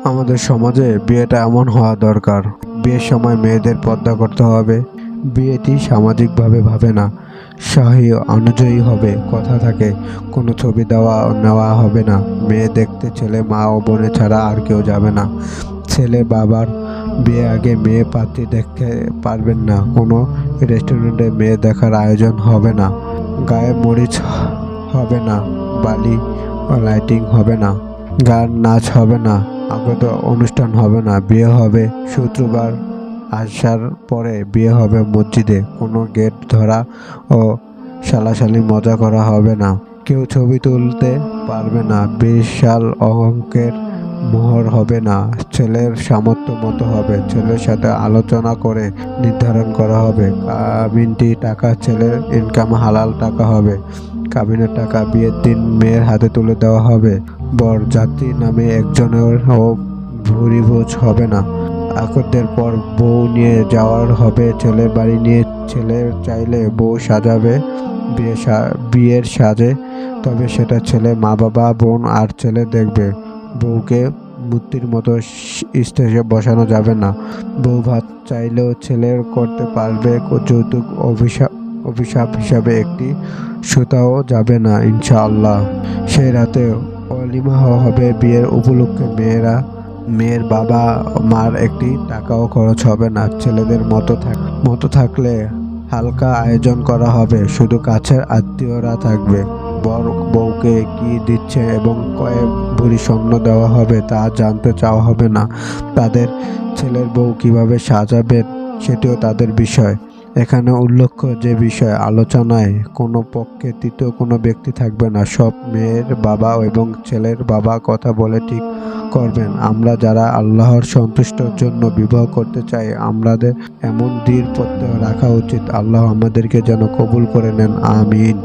আমাদের সমাজে বিয়েটা এমন হওয়া দরকার। বিয়ের সময় মেয়েদের পর্দা করতে হবে। বিয়েটি সামাজিকভাবে ভাবে না, শাহী অনুযায়ী হবে। কথা থাকে, কোনো ছবি নেওয়া হবে না। মেয়ে দেখতে ছেলে, মা ও বোনে ছাড়া আর কেউ যাবে না। ছেলে বাবার বিয়ে আগে মেয়ে পাত্রী দেখতে পারবেন না। কোনো রেস্টুরেন্টে মেয়ে দেখার আয়োজন হবে না। গায়ে মরিচ হবে না, বালি ও লাইটিং হবে না, গান নাচ হবে না, আগত অনুষ্ঠান হবে না। বিয়ে হবে শুক্রবার আসার পরে, বিয়ে হবে মসজিদে। কোনো গেট ধরা ও সালাসালি মজা করা হবে না। কেউ ছবি তুলতে পারবে না। বিশাল অঙ্কের মোহর হবে না। ছেলের সামর্থ্য মতো হবে। ছেলের সাথে আলোচনা করে নির্ধারণ করা হবে। কাবিনটি টাকা ছেলের ইনকাম হালাল টাকা হবে। কাবিনের টাকা বিয়ের দিন মেয়ের হাতে তুলে দেওয়া হবে। বর যাত্রী নামে একজনেরও ভুরিভোজ হবে না। আকদের পর বউ নিয়ে যাওয়ার হবে ছেলের বাড়ি। নিয়ে ছেলে চাইলে বউ সাজাবে বিয়ের সাজে, তবে সেটা ছেলে, মা বাবা, বোন আর ছেলে দেখবে। বউকে মূর্তির মতো স্টেজে বসানো যাবে না। বউ ভাত চাইলেও ছেলের করতে পারবে। যৌতুক অভিশাপ হিসাবে একটি সুতাও যাবে না ইনশাআল্লাহ। সেই রাতে অলিমা হবে। বিয়ের উপলক্ষে মেয়ের বাবা মার একটি টাকাও খরচ হবে না। ছেলেদের মতো থাকলে হালকা আয়োজন করা হবে। শুধু কাছের আত্মীয়রা থাকবে। বর বউকে কি দিচ্ছে এবং কয়েক ভরি স্বর্ণ দেওয়া হবে তা জানতে চাওয়া হবে না। তাদের ছেলের বউ কিভাবে সাজাবেন সেটিও তাদের বিষয়। এখানে উল্লেখ্য যে বিষয় আলোচনায় কোনো পক্ষে তৃতীয় কোনো ব্যক্তি থাকবে না। সব মেয়ের বাবা এবং ছেলের বাবা কথা বলে ঠিক করবেন। আমরা যারা আল্লাহর সন্তুষ্টর জন্য বিবাহ করতে চাই, আমাদের এমন দৃঢ় প্রত্যয় রাখা উচিত। আল্লাহ আমাদেরকে যেন কবুল করে নেন, আমিন।